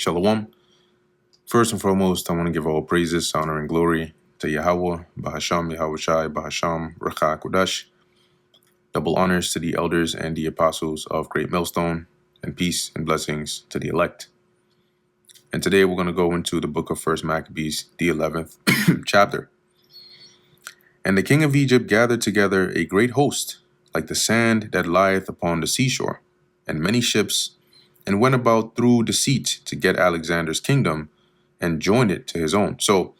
Shalom. First and foremost, I want to give all praises, honor, and glory to Yahweh, Bahasham, Yahweh Shai, Bahasham, Rakha Kodash. Double honors to the elders and the apostles of Great Millstone, and peace and blessings to the elect. And today we're going to go into the book of First Maccabees, the 11th chapter. And the king of Egypt gathered together a great host, like the sand that lieth upon the seashore, and many ships, and went about through deceit to get Alexander's kingdom, and joined it to his own. So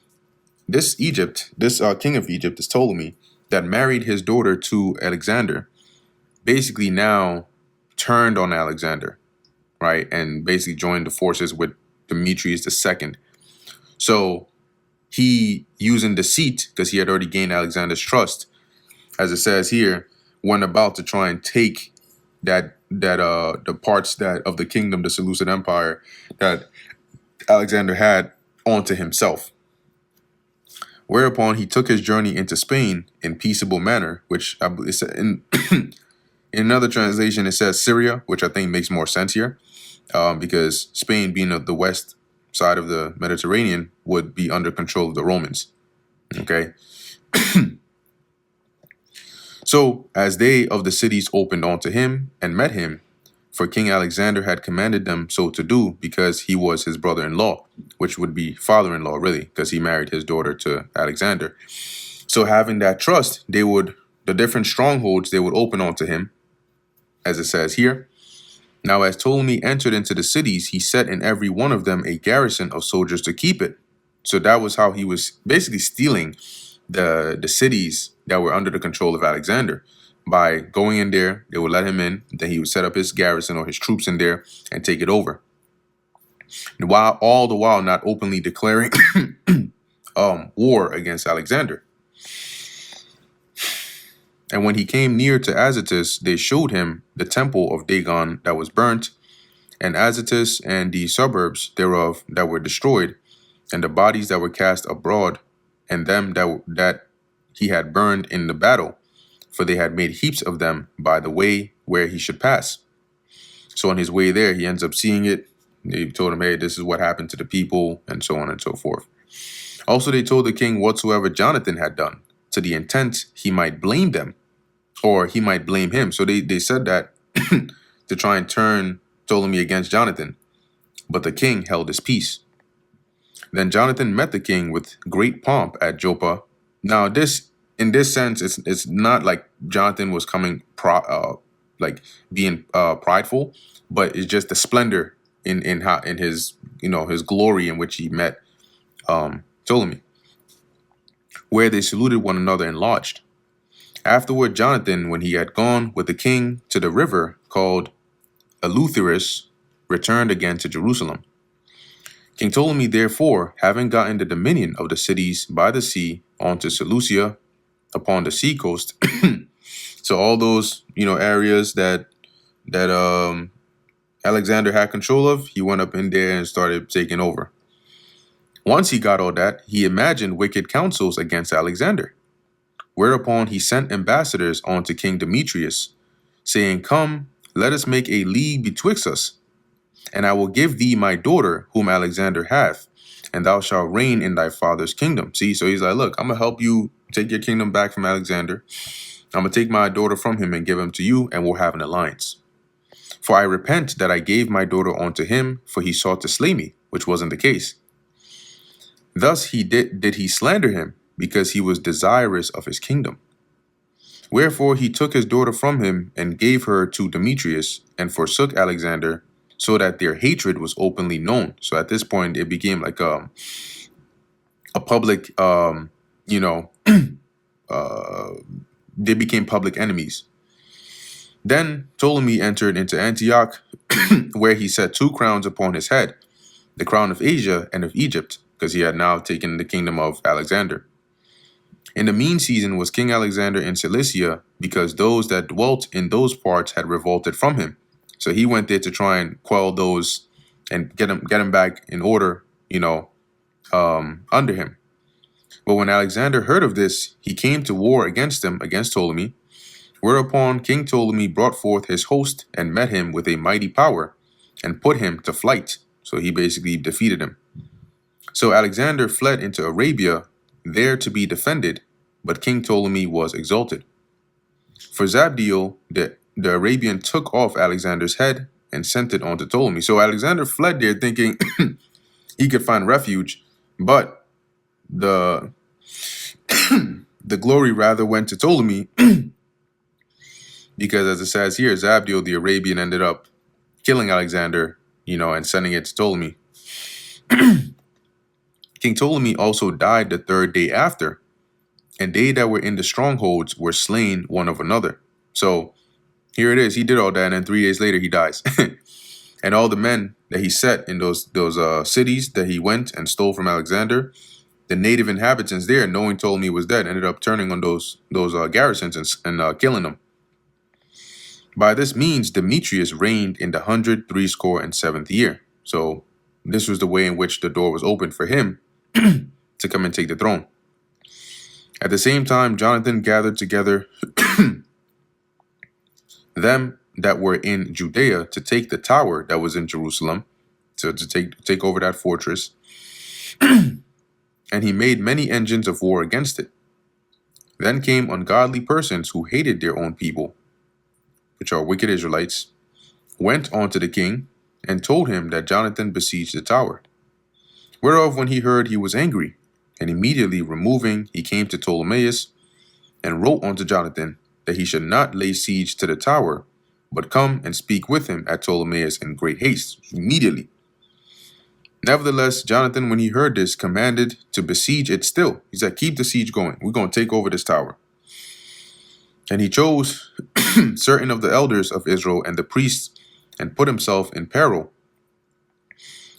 this king of Egypt is Ptolemy, that married his daughter to Alexander, basically now turned on Alexander, right? And basically joined the forces with Demetrius II. So he, using deceit, because he had already gained Alexander's trust, as it says here, went about to try and take the parts that of the kingdom, the Seleucid Empire, that Alexander had onto himself. Whereupon he took his journey into Spain in peaceable manner, which in another translation it says Syria, which I think makes more sense here, because Spain, being the west side of the Mediterranean, would be under control of the Romans. Okay. So as they of the cities opened unto him and met him, for King Alexander had commanded them so to do, because he was his brother-in-law, which would be father-in-law, really, because he married his daughter to Alexander. So having that trust, the different strongholds, they would open unto him, as it says here. Now as Ptolemy entered into the cities, he set in every one of them a garrison of soldiers to keep it. So that was how he was basically stealing the cities that were under the control of Alexander. By going in there, they would let him in, then he would set up his garrison or his troops in there and take it over. And all the while not openly declaring war against Alexander. And when he came near to Azotus, they showed him the temple of Dagon that was burnt, and Azotus and the suburbs thereof that were destroyed, and the bodies that were cast abroad, and them that he had burned in the battle, for they had made heaps of them by the way where he should pass. So on his way there, he ends up seeing it. They told him, hey, this is what happened to the people, and so on and so forth. Also, they told the king whatsoever Jonathan had done, to the intent he might blame them, or he might blame him. So they said that to try and turn Ptolemy against Jonathan. But the king held his peace. Then Jonathan met the king with great pomp at Joppa. Now, in this sense, it's not like Jonathan was coming being prideful, but it's just the splendor in his his glory in which he met Ptolemy, where they saluted one another and lodged. Afterward, Jonathan, when he had gone with the king to the river called Eleutherus, returned again to Jerusalem. King Ptolemy, therefore, having gotten the dominion of the cities by the sea onto Seleucia upon the sea coast, so all those areas that Alexander had control of, he went up in there and started taking over. Once he got all that, he imagined wicked counsels against Alexander. Whereupon he sent ambassadors unto King Demetrius, saying, Come, let us make a league betwixt us, and I will give thee my daughter, whom Alexander hath, and thou shalt reign in thy father's kingdom. See, so he's like, look, I'm going to help you take your kingdom back from Alexander. I'm going to take my daughter from him and give him to you, and we'll have an alliance. For I repent that I gave my daughter unto him, for he sought to slay me, which wasn't the case. Thus did he slander him, because he was desirous of his kingdom. Wherefore he took his daughter from him and gave her to Demetrius, and forsook Alexander, so that their hatred was openly known. So at this point, it became like a public, they became public enemies. Then Ptolemy entered into Antioch, where he set 2 crowns upon his head, the crown of Asia and of Egypt, because he had now taken the kingdom of Alexander. In the mean season was King Alexander in Cilicia, because those that dwelt in those parts had revolted from him. So he went there to try and quell those and get him back in order, under him. But when Alexander heard of this, he came to war against Ptolemy, whereupon King Ptolemy brought forth his host and met him with a mighty power, and put him to flight, So he basically defeated him. So Alexander fled into Arabia, there to be defended, but King Ptolemy was exalted. For Zabdiel, the Arabian took off Alexander's head and sent it on to Ptolemy. So Alexander fled there thinking he could find refuge, but the the glory rather went to Ptolemy because, as it says here, Zabdiel the Arabian ended up killing Alexander, and sending it to Ptolemy. King Ptolemy also died the third day after, and they that were in the strongholds were slain one of another. So here it is. He did all that, and then 3 days later he dies. And all the men that he set in those cities that he went and stole from Alexander, the native inhabitants there, knowing Ptolemy was dead, ended up turning on those garrisons and killing them. By this means, Demetrius reigned in the 167th year. So this was the way in which the door was opened for him to come and take the throne. At the same time, Jonathan gathered together them that were in Judea to take the tower that was in Jerusalem, to take over that fortress. And he made many engines of war against it. Then came ungodly persons who hated their own people, which are wicked Israelites, went unto the king, and told him that Jonathan besieged the tower. Whereof when he heard, he was angry, and immediately removing, he came to Ptolemaeus, and wrote unto Jonathan that he should not lay siege to the tower, but come and speak with him at Ptolemaeus in great haste, immediately. Nevertheless, Jonathan, when he heard this, commanded to besiege it still. He said, keep the siege going. We're going to take over this tower. And he chose certain of the elders of Israel and the priests, and put himself in peril,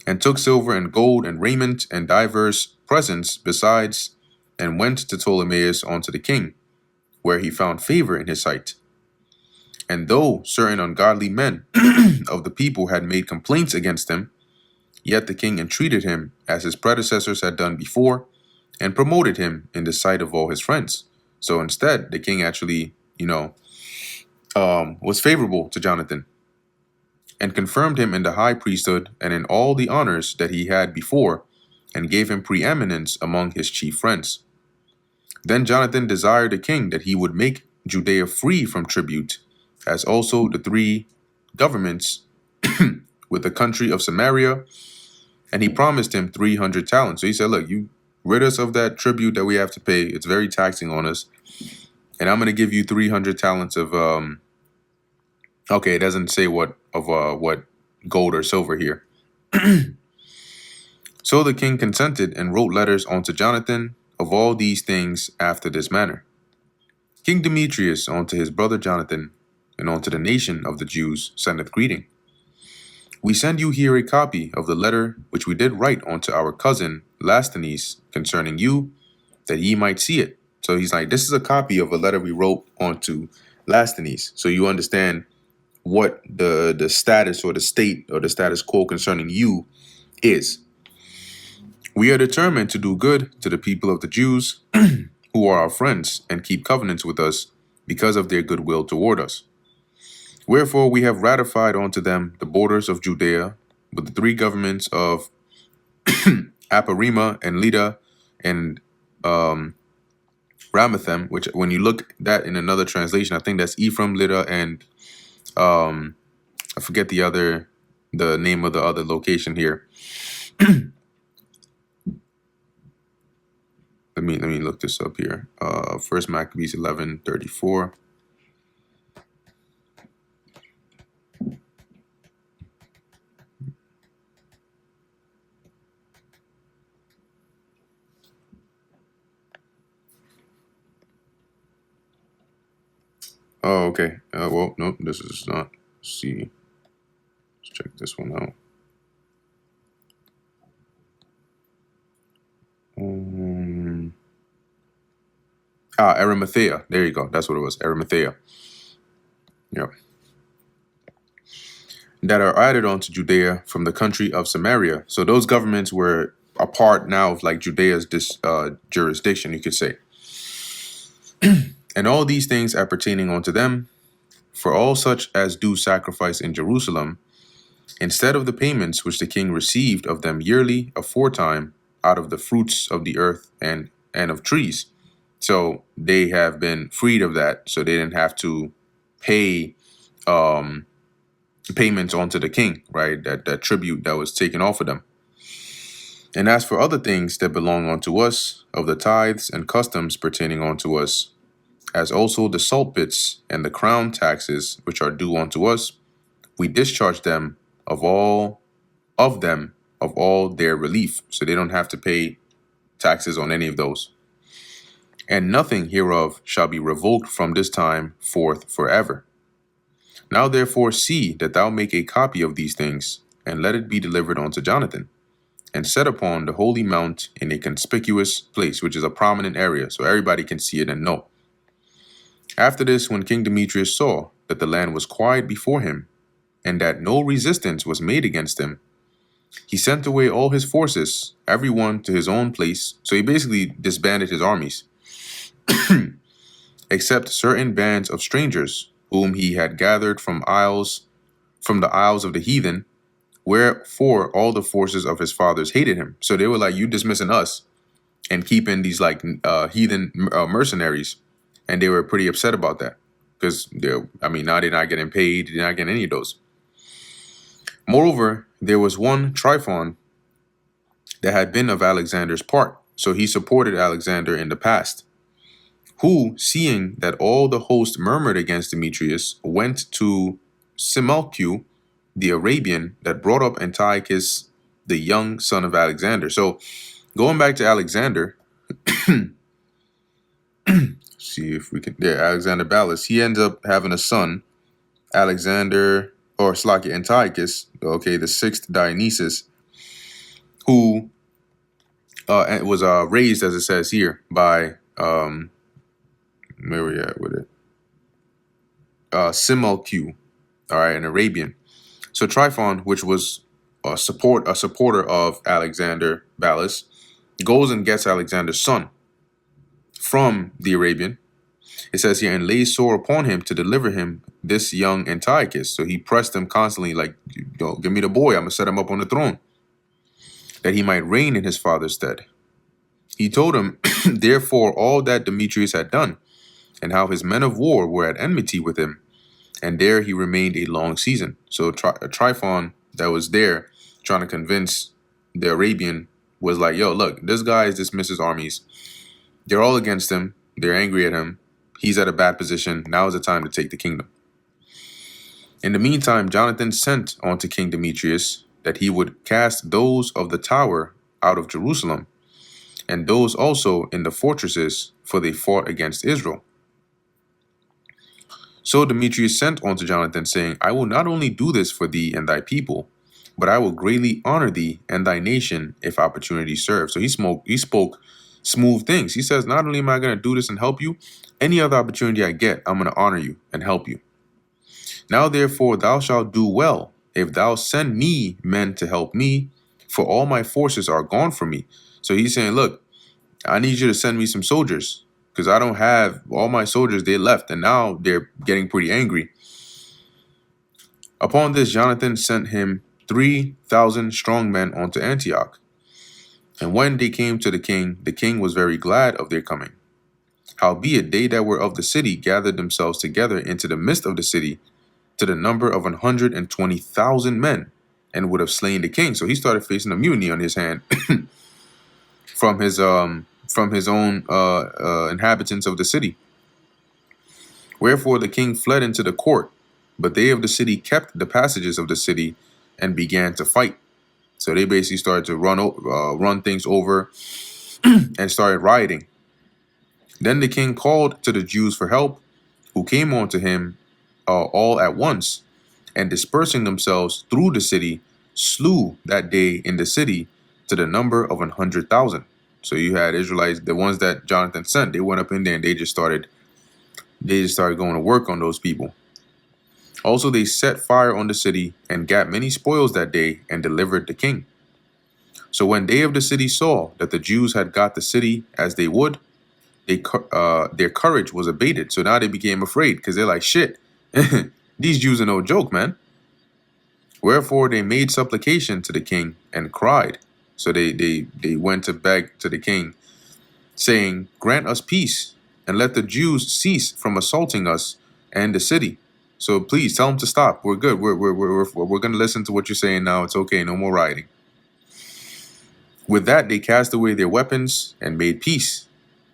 and took silver and gold and raiment and divers presents besides, and went to Ptolemaeus unto the king, where he found favor in his sight. And though certain ungodly men of the people had made complaints against him, yet the king entreated him as his predecessors had done before, and promoted him in the sight of all his friends. So instead, the king actually, was favorable to Jonathan, and confirmed him in the high priesthood and in all the honors that he had before, and gave him preeminence among his chief friends. Then Jonathan desired the king that he would make Judea free from tribute, as also the 3 governments with the country of Samaria, and he promised him 300 talents. So he said, look, you rid us of that tribute that we have to pay. It's very taxing on us. And I'm going to give you 300 talents of, okay, it doesn't say what gold or silver here. So the king consented and wrote letters unto Jonathan of all these things after this manner. King Demetrius unto his brother Jonathan, and unto the nation of the Jews, sendeth greeting. We send you here a copy of the letter which we did write unto our cousin Lasthenes concerning you, that ye might see it. So he's like, this is a copy of a letter we wrote onto Lasthenes. So you understand what the status or the state or the status quo concerning you is. We are determined to do good to the people of the Jews who are our friends and keep covenants with us because of their goodwill toward us. Wherefore we have ratified unto them the borders of Judea with the 3 governments of Aparima and Lida and Ramathem, which when you look that in another translation, I think that's Ephraim, Lida, and I forget the name of the other location here. Let me look this up here. First Maccabees 11:34. Oh, okay. Well, nope, this is not. Let's see. Let's check this one out. Arimathea. There you go. That's what it was. Arimathea. Yep. That are added onto Judea from the country of Samaria. So those governments were a part now of like Judea's jurisdiction, you could say. And all these things appertaining unto them, for all such as do sacrifice in Jerusalem, instead of the payments which the king received of them yearly aforetime out of the fruits of the earth and of trees. So they have been freed of that, so they didn't have to pay um, payments onto the king, right? That tribute that was taken off of them. And as for other things that belong unto us, of the tithes and customs pertaining unto us, as also the salt bits and the crown taxes which are due unto us, we discharge them of all of them of all their relief. So they don't have to pay taxes on any of those. And nothing hereof shall be revoked from this time forth forever. Now therefore see that thou make a copy of these things, and let it be delivered unto Jonathan, and set upon the holy mount in a conspicuous place, which is a prominent area, so everybody can see it and know. After this, when King Demetrius saw that the land was quiet before him, and that no resistance was made against him, he sent away all his forces, every one to his own place. So he basically disbanded his armies, except certain bands of strangers, whom he had gathered from the isles of the heathen, wherefore all the forces of his fathers hated him. So they were like, you dismissing us and keeping these like heathen mercenaries. And they were pretty upset about that because now they're not getting paid. They're not getting any of those. Moreover, there was one Tryphon that had been of Alexander's part. So he supported Alexander in the past, who, seeing that all the host murmured against Demetrius, went to Simalcu, the Arabian, that brought up Antiochus, the young son of Alexander. So going back to Alexander, see if we can, Alexander Ballas, he ends up having a son, Alexander, or Slakia Antiochus, okay, the sixth Dionysus, who was raised, as it says here, by, where we at with it? Simalcu, all right, an Arabian. So Tryphon, which was a supporter of Alexander Ballas, goes and gets Alexander's son from the Arabian. It says here, and lays sore upon him to deliver him this young Antiochus. So he pressed him constantly, like, give me the boy, I'm going to set him up on the throne, that he might reign in his father's stead. He told him, therefore, all that Demetrius had done, and how his men of war were at enmity with him. And there he remained a long season. So Tryphon that was there trying to convince the Arabian was like, yo, look, this guy has dismissed his armies. They're all against him. They're angry at him. He's at a bad position. Now is the time to take the kingdom. In the meantime, Jonathan sent unto King Demetrius that he would cast those of the tower out of Jerusalem, and those also in the fortresses, for they fought against Israel. So Demetrius sent unto Jonathan, saying, I will not only do this for thee and thy people, but I will greatly honor thee and thy nation if opportunity serves. So he spoke smooth things. He says, not only am I going to do this and help you, any other opportunity I get, I'm going to honor you and help you. Now therefore thou shalt do well if thou send me men to help me, for all my forces are gone from me. So he's saying, look, I need you to send me some soldiers, because I don't have all my soldiers. They left, and now they're getting pretty angry. Upon this, Jonathan sent him 3,000 strong men unto Antioch. And when they came to the king was very glad of their coming. Howbeit, they that were of the city gathered themselves together into the midst of the city, to the number of 120,000 men, and would have slain the king. So he started facing a mutiny on his hand from his own inhabitants of the city. Wherefore the king fled into the court, but they of the city kept the passages of the city and began to fight. So they basically started to run things over and started rioting. Then the king called to the Jews for help, who came unto him all at once, and dispersing themselves through the city, slew that day in the city to the number of 100,000. So you had Israelites, the ones that Jonathan sent, they went up in there and they just started going to work on those people. Also they set fire on the city and got many spoils that day and delivered the king. So when they of the city saw that the Jews had got the city as they would, their courage was abated. So now they became afraid, because they're like, shit, these Jews are no joke, man. Wherefore they made supplication to the king and cried. So they went to beg to the king, saying, "Grant us peace, and let the Jews cease from assaulting us and the city." So please tell them to stop. We're good. We're going to listen to what you're saying now. It's okay. No more rioting. With that, they cast away their weapons and made peace.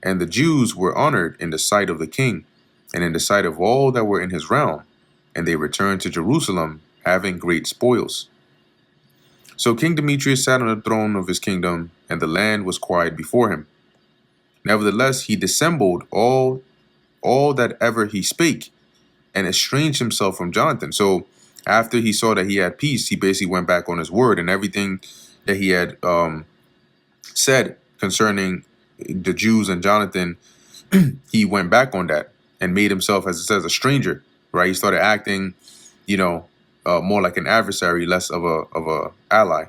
And the Jews were honored in the sight of the king and in the sight of all that were in his realm. And they returned to Jerusalem, having great spoils. So King Demetrius sat on the throne of his kingdom, and the land was quiet before him. Nevertheless, he dissembled all that ever he spake, and estranged himself from Jonathan. So after he saw that he had peace, he basically went back on his word, and everything that he had said concerning the Jews and Jonathan, he went back on that and made himself, as it says, a stranger. Right? He started acting, more like an adversary, less of a ally.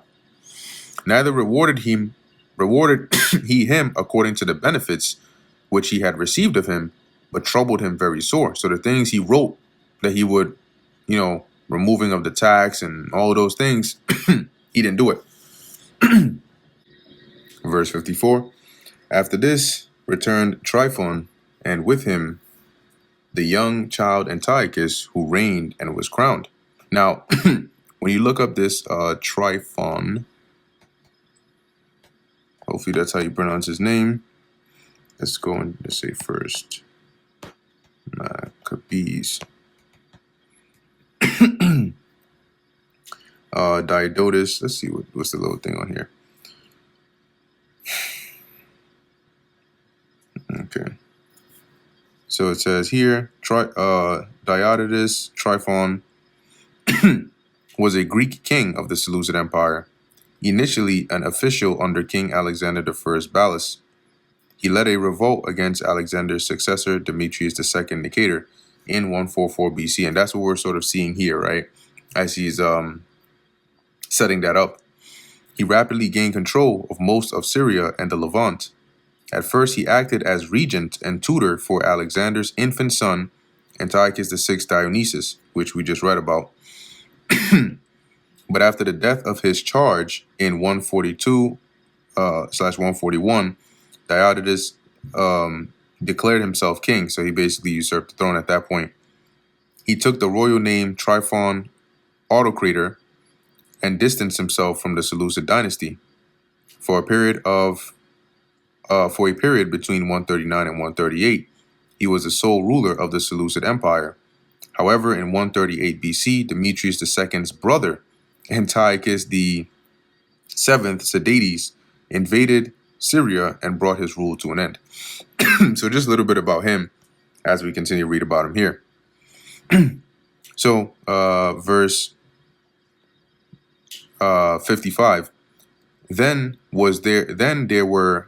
Neither rewarded he him according to the benefits which he had received of him, but troubled him very sore. So the things he wrote that he would, removing of the tax and all of those things, he didn't do it. Verse 54. After this returned Tryphon, and with him the young child Antiochus, who reigned and was crowned. Now, when you look up this Tryphon, hopefully that's how you pronounce his name. Let's go and let's say first Maccabees. Diodotus. Let's see what's the little thing on here. Okay. So it says here, Diodotus Tryphon was a Greek king of the Seleucid Empire, initially an official under King Alexander I Ballas. He led a revolt against Alexander's successor, Demetrius II Nicator, in 144 BC. And that's what we're sort of seeing here, right? As he's setting that up. He rapidly gained control of most of Syria and the Levant. At first, he acted as regent and tutor for Alexander's infant son, Antiochus VI Dionysius, which we just read about. But after the death of his charge in 142/141, Diodotus declared himself king, so he basically usurped the throne at that point. He took the royal name Tryphon Autocrator and distanced himself from the Seleucid dynasty for a period between 139 and 138. He was the sole ruler of the Seleucid Empire. However, in 138 BC, Demetrius II's brother, Antiochus VII Sidetes, invaded Syria and brought his rule to an end. So just a little bit about him as we continue to read about him here. So verse 55. Then there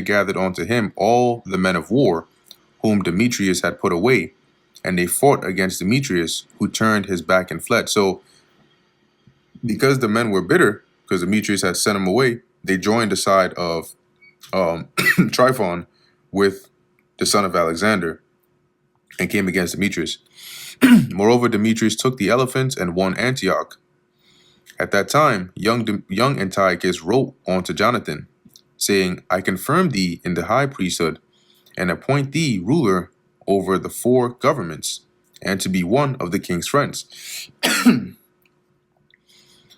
gathered unto him all the men of war whom Demetrius had put away, and they fought against Demetrius, who turned his back and fled. So because the men were bitter, because Demetrius had sent him away, they joined the side of Tryphon with the son of Alexander and came against Demetrius. Moreover, Demetrius took the elephants and won Antioch. At that time, young Antiochus wrote unto Jonathan, saying, I confirm thee in the high priesthood, and appoint thee ruler over the 4 governments, and to be one of the king's friends.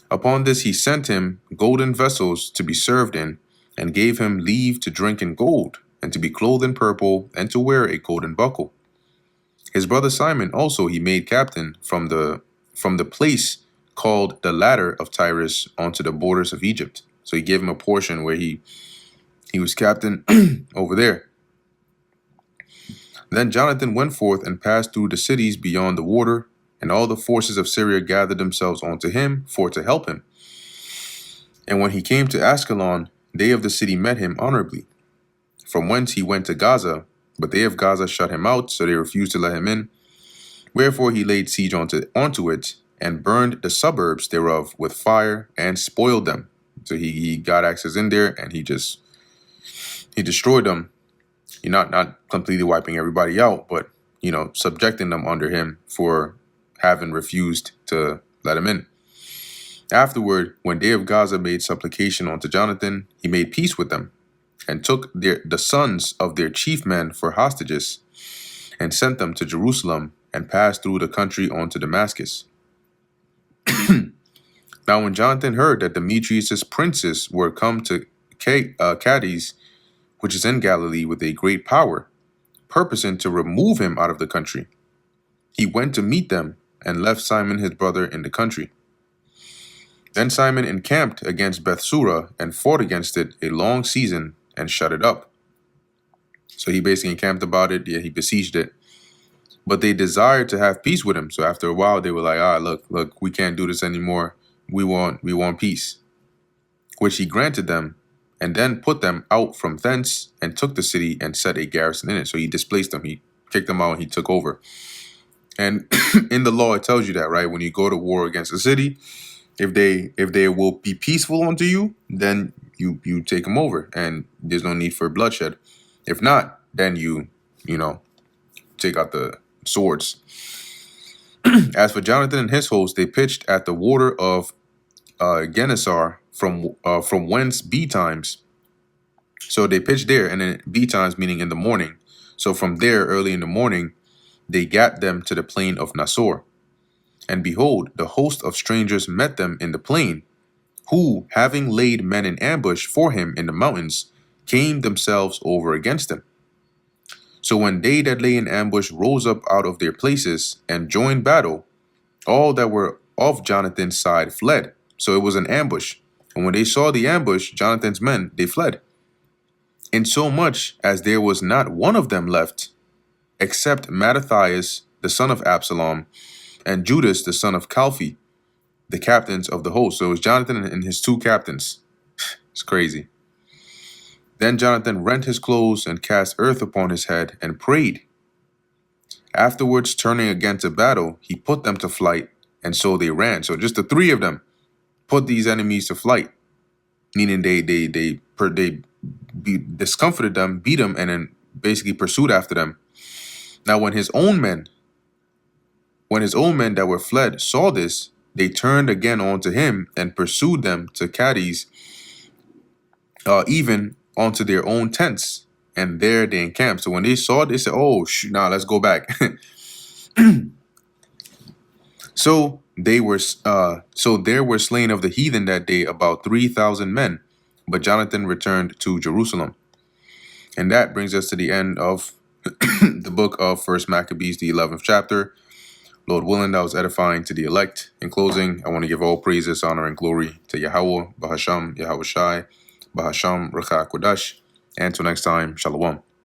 Upon this he sent him golden vessels to be served in, and gave him leave to drink in gold, and to be clothed in purple, and to wear a golden buckle. His brother Simon also he made captain from the place called the Ladder of Tyrus onto the borders of Egypt. So he gave him a portion where he was captain over there. Then Jonathan went forth and passed through the cities beyond the water, and all the forces of Syria gathered themselves unto him for to help him. And when he came to Ascalon, they of the city met him honorably, from whence he went to Gaza, but they of Gaza shut him out, so they refused to let him in. Wherefore he laid siege onto it, and burned the suburbs thereof with fire, and spoiled them. So he got access in there, and he destroyed them. Not completely wiping everybody out, but subjecting them under him for having refused to let him in. Afterward, when they of Gaza made supplication unto Jonathan, he made peace with them, and took the sons of their chief men for hostages, and sent them to Jerusalem, and passed through the country on to Damascus. Now when Jonathan heard that Demetrius' princes were come to Cadiz, which is in Galilee, with a great power, purposing to remove him out of the country, he went to meet them, and left Simon his brother in the country. Then Simon encamped against Bethsura, and fought against it a long season, and shut it up. So he basically encamped about it. Yeah, he besieged it. But they desired to have peace with him. So after a while, they were like, look, we can't do this anymore. We want peace, which he granted them, and then put them out from thence, and took the city, and set a garrison in it. So he displaced them. He kicked them out, and he took over. And in the law, it tells you that, right? When you go to war against a city, if they will be peaceful unto you, then you take them over, and there's no need for bloodshed. If not, then you take out the swords. As for Jonathan and his host, they pitched at the water of Genesar, from whence betimes. So they pitched there, and then betimes meaning in the morning. So from there, early in the morning, they gat them to the plain of Nasor. And behold, the host of strangers met them in the plain, who, having laid men in ambush for him in the mountains, came themselves over against him. So when they that lay in ambush rose up out of their places, and joined battle, all that were of Jonathan's side fled. So it was an ambush. And when they saw the ambush, Jonathan's men, they fled. Insomuch as there was not one of them left, except Mattathias, the son of Absalom, and Judas, the son of Calphi, the captains of the host. So it was Jonathan and his two captains. It's crazy. Then Jonathan rent his clothes, and cast earth upon his head, and prayed. Afterwards, turning again to battle, he put them to flight, and so they ran. So just the three of them put these enemies to flight, meaning they discomfited them, beat them, and then basically pursued after them. Now when his own men that were fled saw this, they turned again unto him, and pursued them to Cadiz, even onto their own tents, and there they encamped. So when they saw it, they said, "Oh, let's go back." So there were slain of the heathen that day about 3,000 men, but Jonathan returned to Jerusalem. And that brings us to the end of the book of First Maccabees, the 11th chapter. Lord willing, that was edifying to the elect. In closing, I want to give all praises, honor, and glory to Yahweh, Bahasham, Yahweh Shai, Bahasham, Rakha Kodash. And until next time, Shalom.